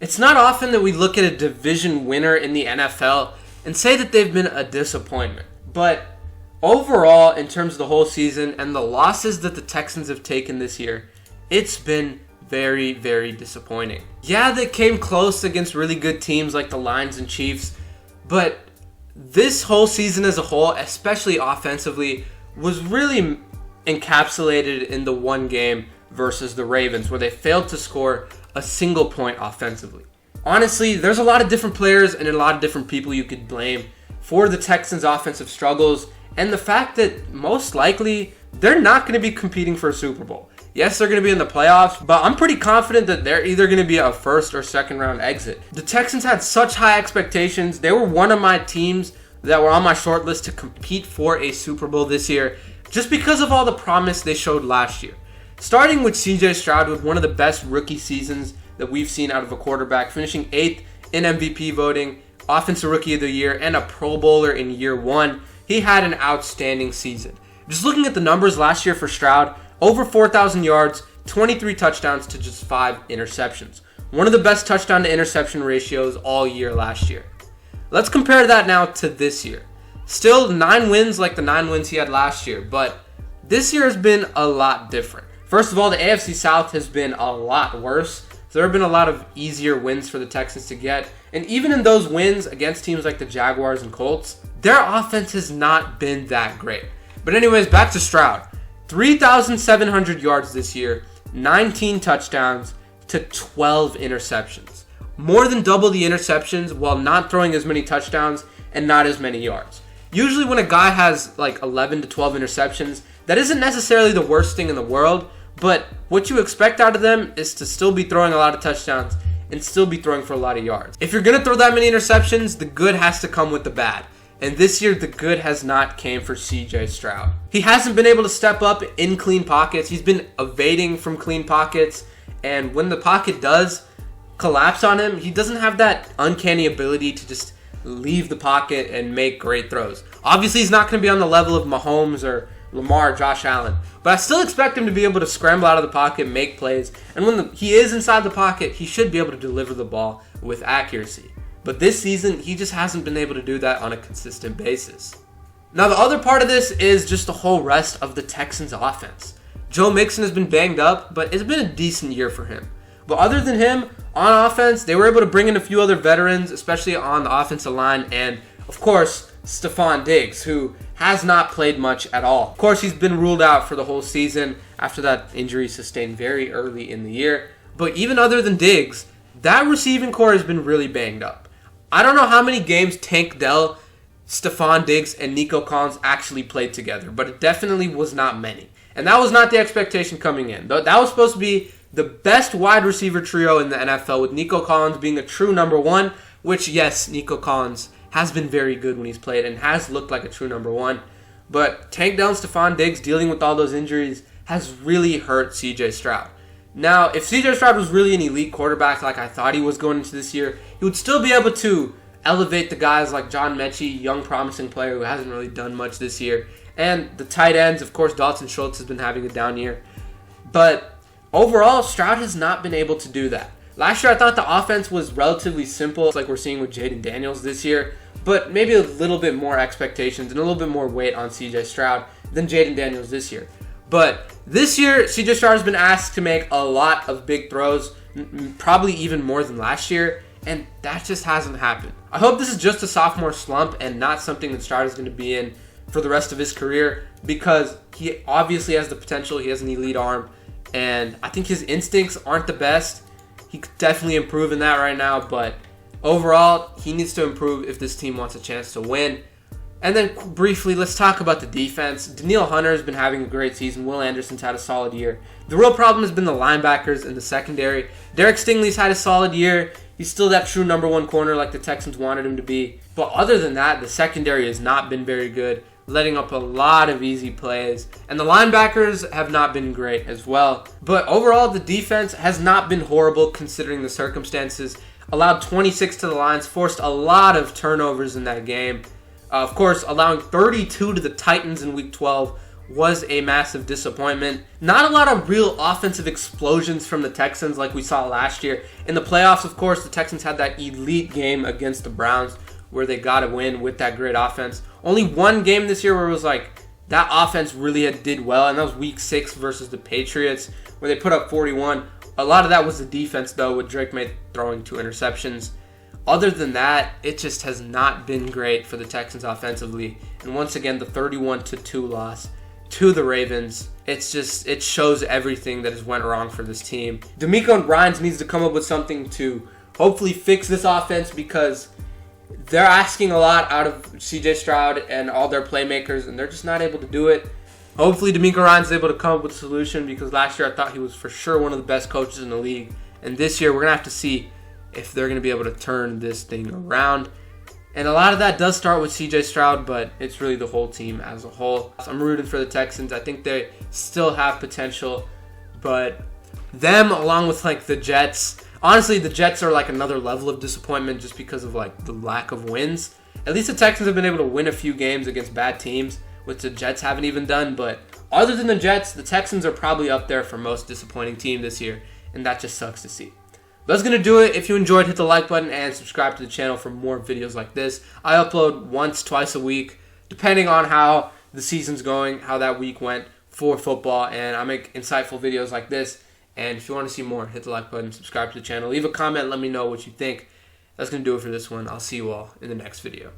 It's not often that we look at a division winner in the NFL and say that they've been a disappointment. But overall, in terms of the whole season and the losses that the Texans have taken this year, it's been very, very disappointing. Yeah, they came close against really good teams like the Lions and Chiefs, but this whole season as a whole, especially offensively, was really encapsulated in the one game versus the Ravens, where they failed to score a single point offensively. Honestly, there's a lot of different players and a lot of different people you could blame for the Texans' offensive struggles and the fact that most likely they're not going to be competing for a Super Bowl. Yes, they're going to be in the playoffs, but I'm pretty confident that they're either going to be a first or second round exit. The Texans had such high expectations. They were one of my teams that were on my short list to compete for a Super Bowl this year just because of all the promise they showed last year. Starting with CJ Stroud with one of the best rookie seasons that we've seen out of a quarterback, finishing 8th in MVP voting, Offensive Rookie of the Year, and a Pro Bowler in year one. He had an outstanding season. Just looking at the numbers last year for Stroud, over 4,000 yards, 23 touchdowns to just 5 interceptions. One of the best touchdown to interception ratios all year last year. Let's compare that now to this year. Still 9 wins like the 9 wins he had last year, but this year has been a lot different. First of all, the AFC South has been a lot worse. So there have been a lot of easier wins for the Texans to get. And even in those wins against teams like the Jaguars and Colts, their offense has not been that great. But anyways, back to Stroud. 3,700 yards this year, 19 touchdowns to 12 interceptions. More than double the interceptions while not throwing as many touchdowns and not as many yards. Usually when a guy has like 11 to 12 interceptions, that isn't necessarily the worst thing in the world, but what you expect out of them is to still be throwing a lot of touchdowns and still be throwing for a lot of yards. If you're going to throw that many interceptions, the good has to come with the bad. And this year, the good has not came for CJ Stroud. He hasn't been able to step up in clean pockets. He's been evading from clean pockets. And when the pocket does collapse on him, he doesn't have that uncanny ability to just leave the pocket and make great throws. Obviously, he's not going to be on the level of Mahomes or Lamar or Josh Allen. But I still expect him to be able to scramble out of the pocket, make plays. And when he is inside the pocket, he should be able to deliver the ball with accuracy. But this season, he just hasn't been able to do that on a consistent basis. Now, the other part of this is just the whole rest of the Texans' offense. Joe Mixon has been banged up, but it's been a decent year for him. But other than him, on offense, they were able to bring in a few other veterans, especially on the offensive line, and, of course, Stephon Diggs, who has not played much at all. Of course, he's been ruled out for the whole season after that injury sustained very early in the year. But even other than Diggs, that receiving core has been really banged up. I don't know how many games Tank Dell, Stephon Diggs, and Nico Collins actually played together, but it definitely was not many. And that was not the expectation coming in. That was supposed to be the best wide receiver trio in the NFL, with Nico Collins being a true number one, which, yes, Nico Collins has been very good when he's played and has looked like a true number one. But Tank Dell and Stephon Diggs dealing with all those injuries has really hurt CJ Stroud. Now, if CJ Stroud was really an elite quarterback like I thought he was going into this year, he would still be able to elevate the guys like John Mechie, young promising player who hasn't really done much this year. And the tight ends, of course, Dalton Schultz has been having a down year. But overall, Stroud has not been able to do that. Last year, I thought the offense was relatively simple, like we're seeing with Jaden Daniels this year, but maybe a little bit more expectations and a little bit more weight on CJ Stroud than Jaden Daniels this year. But this year, CJ Stroud has been asked to make a lot of big throws, probably even more than last year, and that just hasn't happened. I hope this is just a sophomore slump and not something that Stroud is going to be in for the rest of his career, because he obviously has the potential. He has an elite arm, and I think his instincts aren't the best. He could definitely improve in that right now, but overall, he needs to improve if this team wants a chance to win. And then briefly, let's talk about the defense. Danielle Hunter has been having a great season. Will Anderson's had a solid year. The real problem has been the linebackers in the secondary. Derek Stingley's had a solid year. He's still that true number one corner like the Texans wanted him to be. But other than that, the secondary has not been very good, letting up a lot of easy plays. And the linebackers have not been great as well. But overall, the defense has not been horrible considering the circumstances. Allowed 26 to the Lions, forced a lot of turnovers in that game. Of course, allowing 32 to the Titans in Week 12, was a massive disappointment. Not a lot of real offensive explosions from the Texans like we saw last year. In the playoffs, of course, the Texans had that elite game against the Browns where they got to win with that great offense. Only one game this year where it was like that offense really did well, and that was Week 6 versus the Patriots where they put up 41. A lot of that was the defense, though, with Drake May throwing 2 interceptions. Other than that, it just has not been great for the Texans offensively. And once again, the 31-2 loss to the Ravens. It shows everything that has went wrong for this team. DeMeco Ryans needs to come up with something to hopefully fix this offense because they're asking a lot out of CJ Stroud and all their playmakers, and they're just not able to do it. Hopefully DeMeco Ryans is able to come up with a solution because last year I thought he was for sure one of the best coaches in the league. And this year we're going to have to see if they're going to be able to turn this thing around. And a lot of that does start with CJ Stroud, but it's really the whole team as a whole. So I'm rooting for the Texans. I think they still have potential, but them along with like the Jets, honestly the Jets are like another level of disappointment just because of like the lack of wins. At least the Texans have been able to win a few games against bad teams, which the Jets haven't even done. But other than the Jets, the Texans are probably up there for most disappointing team this year, and that just sucks to see. That's going to do it. If you enjoyed, hit the like button and subscribe to the channel for more videos like this. I upload once, twice a week, depending on how the season's going, how that week went for football, and I make insightful videos like this. And if you want to see more, hit the like button, subscribe to the channel, leave a comment, let me know what you think. That's going to do it for this one. I'll see you all in the next video.